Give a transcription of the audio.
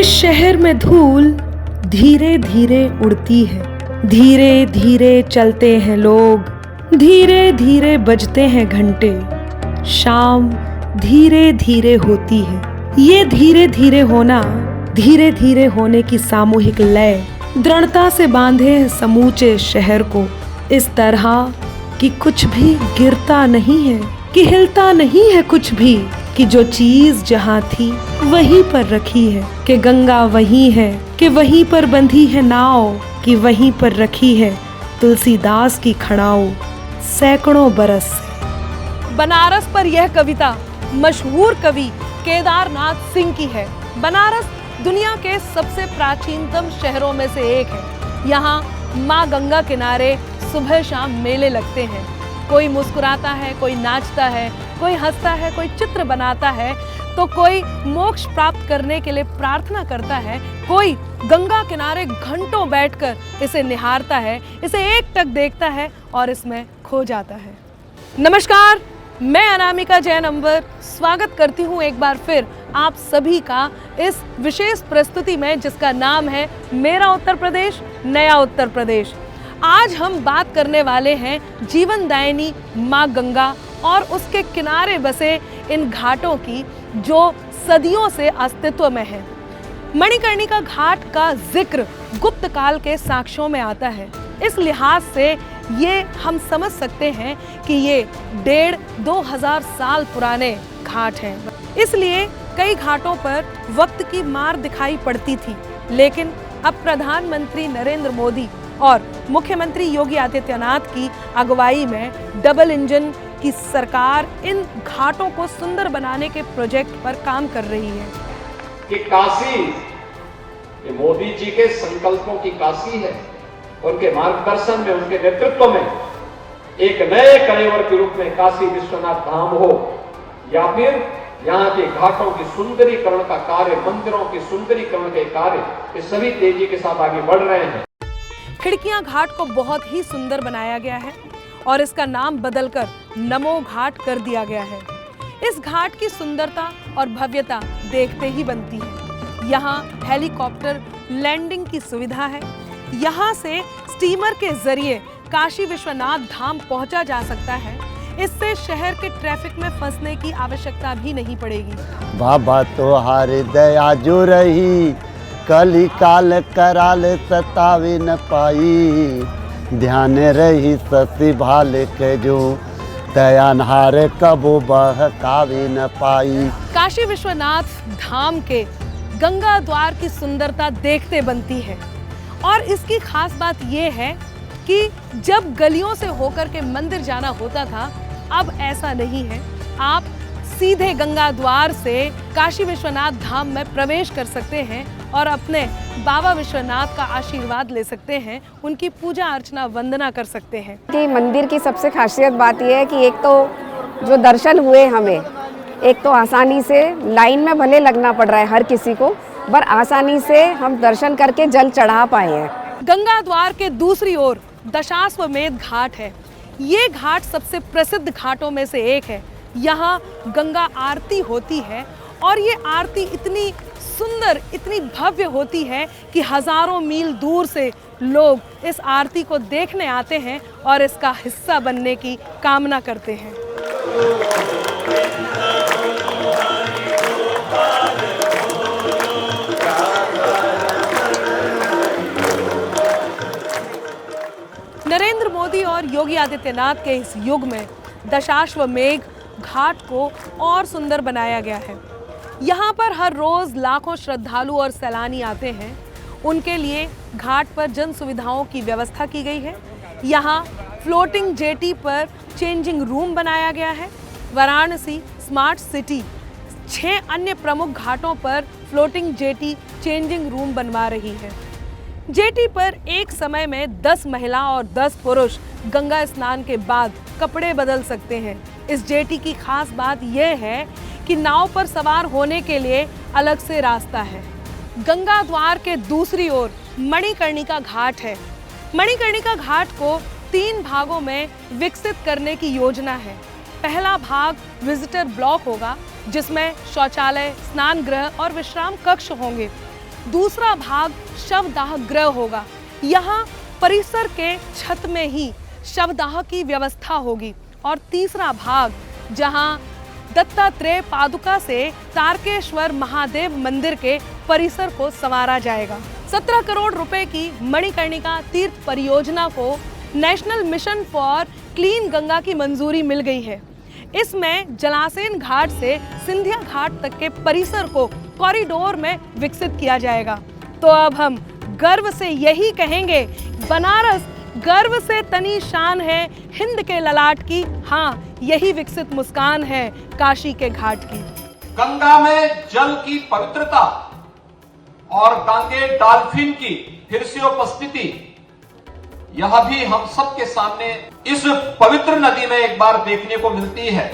इस शहर में धूल धीरे धीरे उड़ती है, धीरे धीरे चलते हैं लोग, धीरे धीरे बजते हैं घंटे, शाम धीरे धीरे होती है। ये धीरे धीरे होना, धीरे धीरे होने की सामूहिक लय दृढ़ता से बांधे है समूचे शहर को, इस तरह कि कुछ भी गिरता नहीं है, कि हिलता नहीं है कुछ भी, कि जो चीज जहाँ थी वहीं पर रखी है, कि गंगा वहीं है, कि वहीं पर बंधी है नाव, कि वहीं पर रखी है तुलसीदास की खड़ाओ सैकड़ों बरस से। बनारस पर यह कविता मशहूर कवि केदारनाथ सिंह की है। बनारस दुनिया के सबसे प्राचीनतम शहरों में से एक है। यहाँ माँ गंगा किनारे सुबह शाम मेले लगते हैं। कोई मुस्कुराता है, कोई नाचता है, कोई हंसता है, कोई चित्र बनाता है, तो कोई मोक्ष प्राप्त करने के लिए प्रार्थना करता है, कोई गंगा किनारे घंटों बैठकर इसे निहारता है, इसे एकटक देखता है और इसमें खो जाता है। नमस्कार, मैं अनामिका जैन अंबर स्वागत करती हूँ एक बार फिर आप सभी का इस विशेष प्रस्तुति में, जिसका नाम है मेरा उत्तर प्रदेश नया उत्तर प्रदेश। आज हम बात करने वाले हैं जीवनदायिनी माँ गंगा और उसके किनारे बसे इन घाटों की, जो सदियों से अस्तित्व में है। मणिकर्णिका घाट का जिक्र गुप्त काल के साक्ष्यों में आता है। इस लिहाज से ये हम समझ सकते हैं कि ये 1500-2000 साल पुराने घाट हैं। इसलिए कई घाटों पर वक्त की मार दिखाई पड़ती थी, लेकिन अब प्रधानमंत्री नरेंद्र मोदी और मुख्यमंत्री योगी आदित्यनाथ की अगुवाई में डबल इंजन की सरकार इन घाटों को सुंदर बनाने के प्रोजेक्ट पर काम कर रही है। कि काशी ये मोदी जी के संकल्पों की काशी है। उनके मार्गदर्शन में, उनके नेतृत्व में एक नए कलेवर के रूप में काशी विश्वनाथ धाम हो, या फिर यहाँ के घाटों की सुंदरीकरण का कार्य, मंदिरों की सुंदरीकरण के कार्य, ये सभी तेजी के साथ आगे बढ़ रहे हैं। खिड़कियां घाट को बहुत ही सुंदर बनाया गया है और इसका नाम बदलकर नमो घाट कर दिया गया है। इस घाट की सुंदरता और भव्यता देखते ही बनती है। यहाँ हेलीकॉप्टर लैंडिंग की सुविधा है। यहाँ से स्टीमर के जरिए काशी विश्वनाथ धाम पहुँचा जा सकता है। इससे शहर के ट्रैफिक में फंसने की आवश्यकता भी नहीं पड़ेगी। बाबा तोहार दया जो रही, कली काल कराल सतावे न पाई, ध्यान रही ससी भाल के जो, दयानहार कबो बहकावे न पाई। काशी विश्वनाथ धाम के गंगा द्वार की सुंदरता देखते बनती है और इसकी खास बात यह है कि जब गलियों से होकर के मंदिर जाना होता था, अब ऐसा नहीं है। आप सीधे गंगा द्वार से काशी विश्वनाथ धाम में प्रवेश कर सकते हैं और अपने बाबा विश्वनाथ का आशीर्वाद ले सकते हैं, उनकी पूजा अर्चना वंदना कर सकते हैं। कि मंदिर की सबसे खासियत बात यह है कि एक तो जो दर्शन हुए हमें, एक तो आसानी से लाइन में भले लगना पड़ रहा है हर किसी को, पर आसानी से हम दर्शन करके जल चढ़ा पाए हैं। गंगा द्वार के दूसरी ओर दशाश्वमेध घाट है। ये घाट सबसे प्रसिद्ध घाटों में से एक है। यहाँ गंगा आरती होती है और ये आरती इतनी सुंदर, इतनी भव्य होती है कि हजारों मील दूर से लोग इस आरती को देखने आते हैं और इसका हिस्सा बनने की कामना करते हैं। नरेंद्र मोदी और योगी आदित्यनाथ के इस युग में दशाश्वमेध घाट को और सुंदर बनाया गया है। यहाँ पर हर रोज लाखों श्रद्धालु और सैलानी आते हैं। उनके लिए घाट पर जन सुविधाओं की व्यवस्था की गई है। यहाँ फ्लोटिंग जेटी पर चेंजिंग रूम बनाया गया है। वाराणसी स्मार्ट सिटी 6 अन्य प्रमुख घाटों पर फ्लोटिंग जेटी चेंजिंग रूम बनवा रही है। जेटी पर एक समय में 10 महिला और 10 पुरुष गंगा स्नान के बाद कपड़े बदल सकते हैं। इस जेटी की खास बात यह है कि नाव पर सवार होने के लिए अलग से रास्ता है। गंगा द्वार के दूसरी ओर मणिकर्णिका घाट है। मणिकर्णिका घाट को 3 भागों में विकसित करने की योजना है। पहला भाग विजिटर ब्लॉक होगा, जिसमें शौचालय, स्नान गृह और विश्राम कक्ष होंगे। दूसरा भाग शवदाह गृह होगा। यहाँ परिसर के छत में ही शवदाह की व्यवस्था होगी। और तीसरा भाग जहां दत्तात्रेय पादुका से तारकेश्वर महादेव मंदिर के परिसर को संवारा जाएगा। 17 करोड़ रुपए की मणिकर्णिका तीर्थ परियोजना को national mission for clean Ganga की मंजूरी मिल गई है। इसमें जलासेन घाट से सिंधिया घाट तक के परिसर को कॉरिडोर में विकसित किया जाएगा। तो अब हम गर्व से यही कहेंगे, बनारस गर्व से तनी शान है हिंद के ललाट की। हाँ, यही विकसित मुस्कान है काशी के घाट की। गंगा में जल की पवित्रता और गांगे डॉल्फिन की फिर से उपस्थिति, यह भी हम सबके सामने इस पवित्र नदी में एक बार देखने को मिलती है।